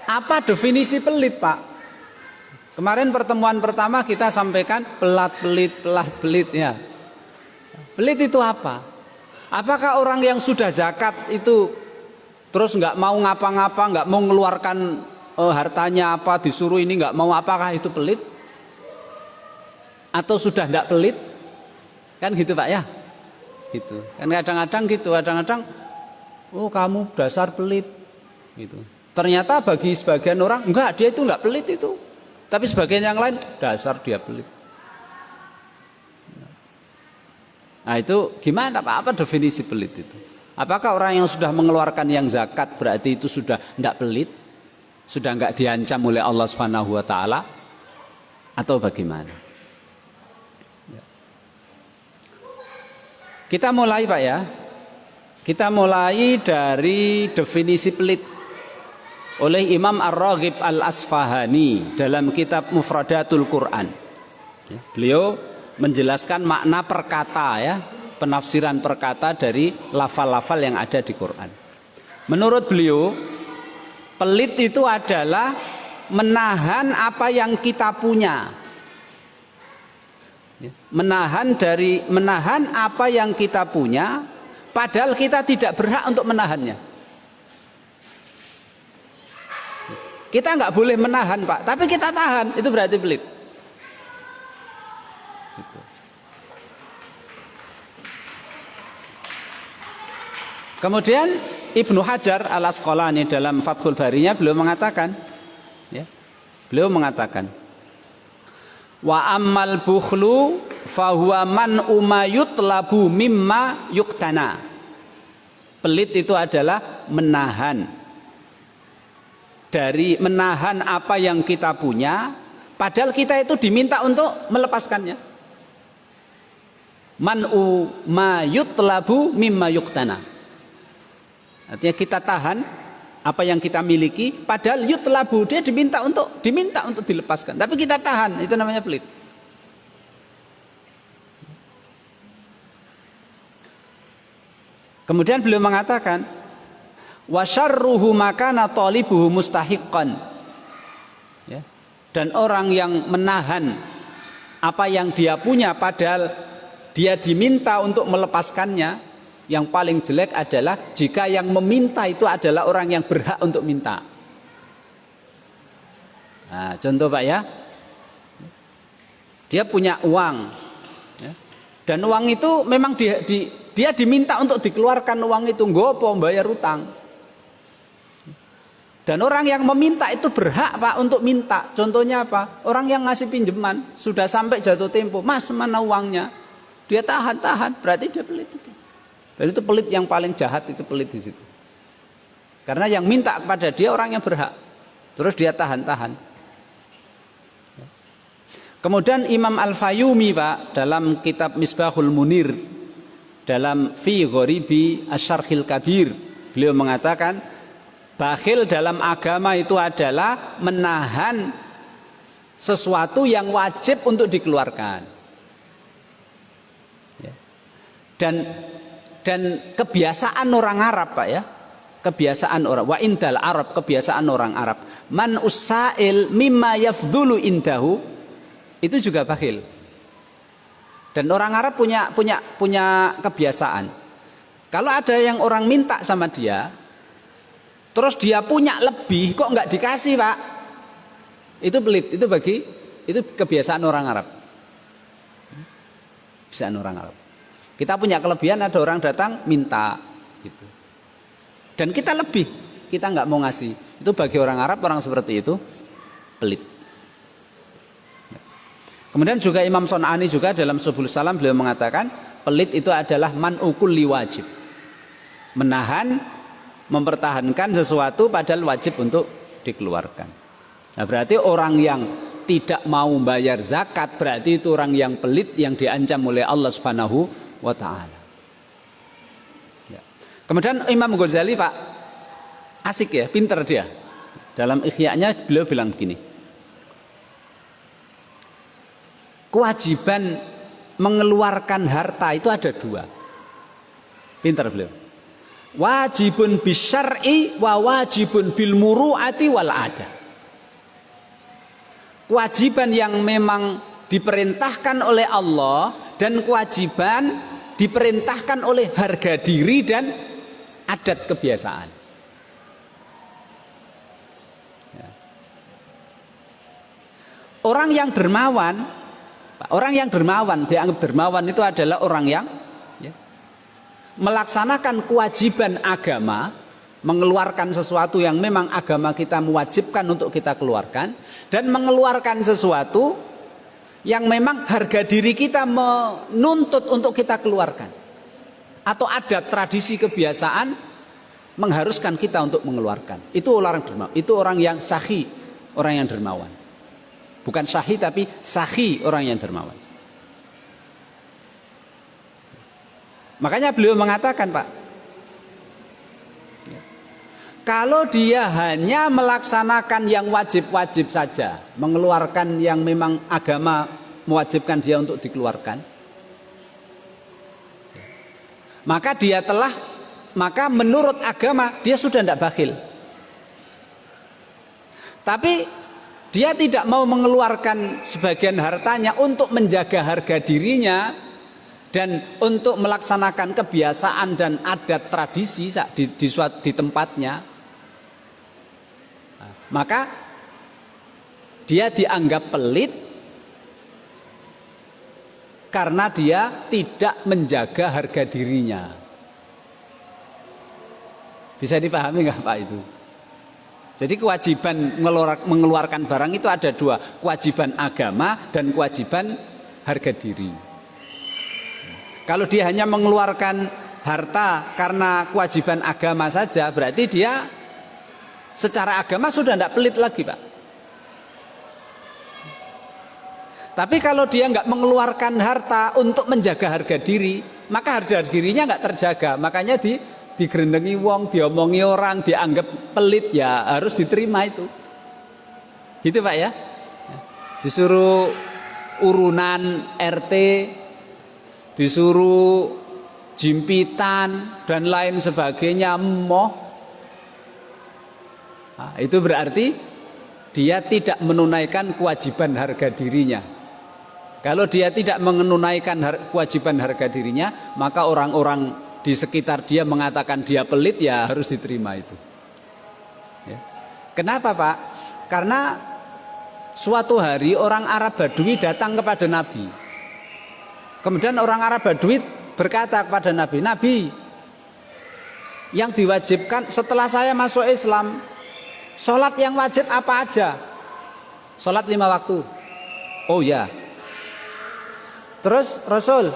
Apa definisi pelit, Pak? Kemarin pertemuan pertama kita sampaikan pelat pelit ya. Pelit itu apa? Apakah orang yang sudah zakat itu terus nggak mau ngapa-ngapa, nggak mau mengeluarkan hartanya apa, disuruh ini nggak mau, apakah itu pelit? Atau sudah nggak pelit? Kan gitu, Pak ya? Gitu. Kan kadang-kadang gitu, kadang-kadang oh kamu dasar pelit gitu. Ternyata bagi sebagian orang enggak, dia itu enggak pelit itu. Tapi sebagian yang lain dasar dia pelit. Nah itu gimana Pak? Apa definisi pelit itu? Apakah orang yang sudah mengeluarkan yang zakat berarti itu sudah enggak pelit? Sudah enggak diancam oleh Allah Subhanahu wa taala? Atau bagaimana? Kita mulai Pak ya. Kita mulai dari definisi pelit oleh Imam Ar-Raghib Al-Asfahani dalam kitab Mufradatul Quran. Beliau menjelaskan makna perkata ya, penafsiran perkata dari lafal-lafal yang ada di Quran. Menurut beliau, pelit itu adalah menahan apa yang kita punya. Menahan apa yang kita punya, padahal kita tidak berhak untuk menahannya. Kita nggak boleh menahan Pak, tapi kita tahan, itu berarti pelit. Gitu. Kemudian Ibnu Hajar Al-Asqalani dalam Fathul Barinya beliau mengatakan, wa ammal bukhlu fahuwa man umayutlabu mimma yuktana. Pelit itu adalah menahan apa yang kita punya, padahal kita itu diminta untuk melepaskannya. Man'u ma yutlabu mimma yuktana. Artinya kita tahan apa yang kita miliki, padahal yutlabu dia diminta untuk dilepaskan, tapi kita tahan, itu namanya pelit. Kemudian beliau mengatakan, wa syarruhu makana talibuhu mustahiqqan. Ya. Dan orang yang menahan apa yang dia punya padahal dia diminta untuk melepaskannya, yang paling jelek adalah jika yang meminta itu adalah orang yang berhak untuk minta. Nah, contoh Pak ya, dia punya uang ya. Dan uang itu memang dia diminta untuk dikeluarkan uang itu, nggopo bayar utang. Dan orang yang meminta itu berhak Pak untuk minta. Contohnya apa? Orang yang ngasih pinjaman sudah sampai jatuh tempo, Mas mana uangnya? Dia tahan, berarti dia pelit itu. Dan itu pelit yang paling jahat, itu pelit di situ. Karena yang minta kepada dia orang yang berhak, terus dia tahan. Kemudian Imam Al-Fayyumi Pak dalam kitab Misbahul Munir dalam Fi Ghoribi Asyarhil Kabir, beliau mengatakan bakhil dalam agama itu adalah menahan sesuatu yang wajib untuk dikeluarkan. Dan kebiasaan orang Arab Pak ya, kebiasaan orang wa indal Arab, kebiasaan orang Arab, man usail mimma yafdulu indahu, itu juga bakhil. Dan orang Arab punya kebiasaan, kalau ada yang orang minta sama dia, terus dia punya lebih kok nggak dikasih Pak, itu pelit. Itu kebiasaan orang Arab. Kebiasaan orang Arab. Kita punya kelebihan, ada orang datang minta gitu, dan kita lebih, kita nggak mau ngasih. Itu bagi orang Arab, orang seperti itu pelit. Kemudian juga Imam Son'ani juga dalam Subul Salam beliau mengatakan pelit itu adalah man'ukul liwajib, menahan, mempertahankan sesuatu padahal wajib untuk dikeluarkan. Nah berarti orang yang tidak mau bayar zakat berarti itu orang yang pelit, yang diancam oleh Allah Subhanahu wa ta'ala. Ya. Kemudian Imam Ghazali Pak asik ya, pinter dia. Dalam Ikhya-nya beliau bilang begini, kewajiban mengeluarkan harta itu ada dua. Pinter beliau. wajibun bisyar'i wa wajibun bil muru'ati wal ada. Kewajiban yang memang diperintahkan oleh Allah dan kewajiban diperintahkan oleh harga diri dan adat kebiasaan. Orang yang dermawan dianggap dermawan itu adalah orang yang melaksanakan kewajiban agama, mengeluarkan sesuatu yang memang agama kita mewajibkan untuk kita keluarkan, dan mengeluarkan sesuatu yang memang harga diri kita menuntut untuk kita keluarkan, atau ada tradisi kebiasaan mengharuskan kita untuk mengeluarkan. Itu orang dermawan, itu orang yang sahi, orang yang dermawan. Bukan syahi tapi sahi, orang yang dermawan. Makanya beliau mengatakan, Pak, kalau dia hanya melaksanakan yang wajib-wajib saja, mengeluarkan yang memang agama mewajibkan dia untuk dikeluarkan, maka menurut agama dia sudah tidak bakhil. Tapi dia tidak mau mengeluarkan sebagian hartanya untuk menjaga harga dirinya dan untuk melaksanakan kebiasaan dan adat tradisi di tempatnya, maka dia dianggap pelit karena dia tidak menjaga harga dirinya. Bisa dipahami nggak Pak itu? Jadi kewajiban mengeluarkan barang itu ada dua, kewajiban agama dan kewajiban harga diri. Kalau dia hanya mengeluarkan harta karena kewajiban agama saja, berarti dia secara agama sudah tidak pelit lagi, Pak. Tapi kalau dia nggak mengeluarkan harta untuk menjaga harga diri, maka harga dirinya nggak terjaga. Makanya digerendengi wong, diomongi orang, dianggap pelit, ya harus diterima itu. Gitu Pak ya. Disuruh urunan RT, disuruh jimpitan dan lain sebagainya, itu berarti dia tidak menunaikan kewajiban harga dirinya. Kalau dia tidak menunaikan kewajiban harga dirinya, maka orang-orang di sekitar dia mengatakan dia pelit, ya harus diterima itu. Ya. Kenapa Pak? Karena suatu hari orang Arab Badui datang kepada Nabi. Kemudian orang Arab Badui berkata kepada Nabi, Nabi, yang diwajibkan setelah saya masuk Islam, sholat yang wajib apa aja? Sholat 5 waktu. Oh ya. Terus Rasul,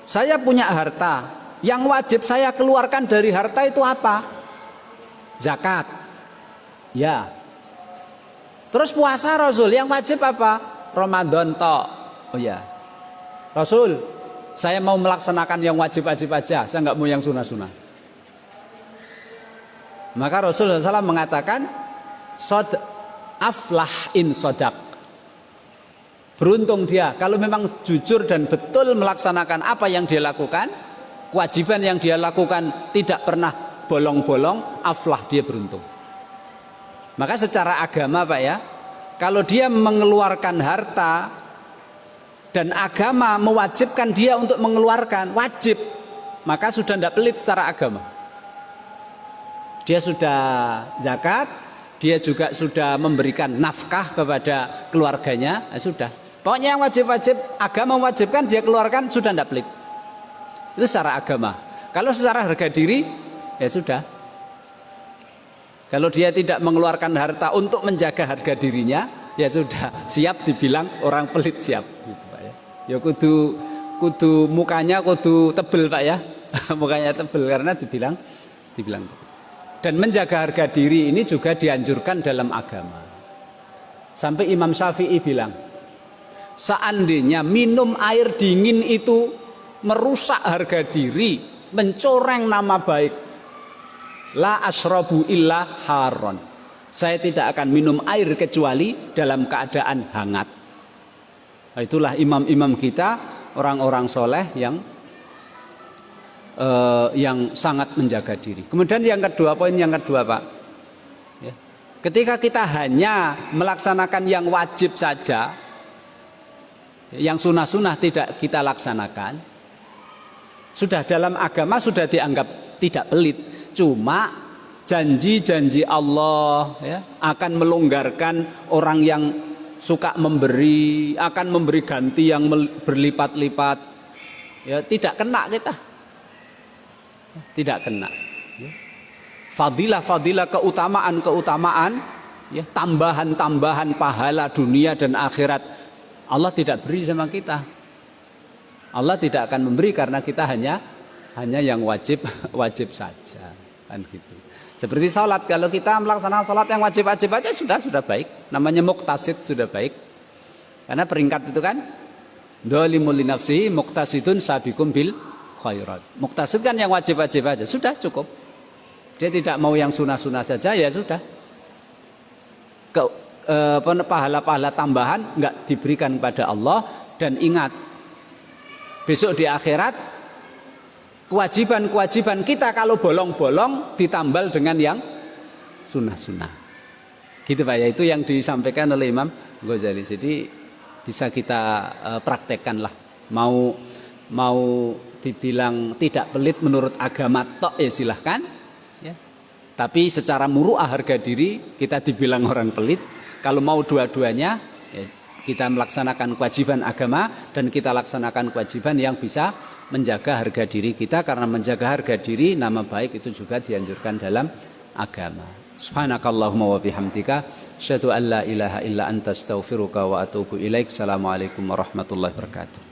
saya punya harta, yang wajib saya keluarkan dari harta itu apa? Zakat. Ya. Terus puasa Rasul, yang wajib apa? Ramadan tok. Oh ya. Rasul, saya mau melaksanakan yang wajib-wajib aja, saya nggak mau yang sunah-sunah. Maka Rasulullah SAW mengatakan, aflah in sodak. Beruntung dia kalau memang jujur dan betul melaksanakan apa yang dia lakukan, kewajiban yang dia lakukan tidak pernah bolong-bolong, aflah, dia beruntung. Maka secara agama Pak ya, kalau dia mengeluarkan harta dan agama mewajibkan dia untuk mengeluarkan, wajib, maka sudah tidak pelit secara agama. Dia sudah zakat, dia juga sudah memberikan nafkah kepada keluarganya, sudah. Pokoknya yang wajib-wajib, agama mewajibkan dia keluarkan, sudah tidak pelit. Itu secara agama. Kalau secara harga diri, ya sudah. Kalau dia tidak mengeluarkan harta untuk menjaga harga dirinya, ya sudah, siap dibilang orang pelit, siap. Gitu, Pak ya. Ya kudu mukanya kudu tebel Pak ya. Mukanya tebel karena dibilang tebel. Dan menjaga harga diri ini juga dianjurkan dalam agama. Sampai Imam Syafi'i bilang, seandainya minum air dingin itu merusak harga diri, mencoreng nama baik, la asrobu illa haron, saya tidak akan minum air kecuali dalam keadaan hangat. Itulah imam-imam kita, orang-orang soleh yang yang sangat menjaga diri. Kemudian yang kedua, poin yang kedua Pak, ya, ketika kita hanya melaksanakan yang wajib saja, yang sunnah-sunnah tidak kita laksanakan, sudah dalam agama sudah dianggap tidak pelit. Cuma janji-janji Allah ya, akan melonggarkan orang yang suka memberi, akan memberi ganti yang berlipat-lipat, ya tidak kena kita. Tidak kena. Fadilah-fadilah, keutamaan-keutamaan, ya, tambahan-tambahan pahala dunia dan akhirat Allah tidak beri sama kita. Allah tidak akan memberi karena kita hanya yang wajib saja, kan gitu. Seperti sholat, kalau kita melaksanakan sholat yang wajib-wajib aja sudah baik. Namanya muktasid, sudah baik. Karena peringkat itu kan dhalimul li nafsihi muktasidun sabiqum bil khairat. Muktasid kan yang wajib-wajib aja, sudah cukup. Dia tidak mau yang sunnah-sunnah saja, ya sudah. Pahala-pahala tambahan enggak diberikan kepada Allah. Dan ingat, besok di akhirat kewajiban-kewajiban kita kalau bolong-bolong ditambal dengan yang sunnah-sunnah. Gitu Pak ya, itu yang disampaikan oleh Imam Ghazali. Jadi bisa kita praktekkan lah. Mau dibilang tidak pelit menurut agama tok ya silahkan ya. Tapi secara muru'ah harga diri kita dibilang orang pelit. Kalau mau dua-duanya ya, kita melaksanakan kewajiban agama dan kita laksanakan kewajiban yang bisa menjaga harga diri kita, karena menjaga harga diri nama baik itu juga dianjurkan dalam agama. Subhanakallahumma wa bihamdika asyhadu an la ilaha illa anta astaghfiruka wa atubu ilaik. Assalamualaikum warahmatullahi wabarakatuh.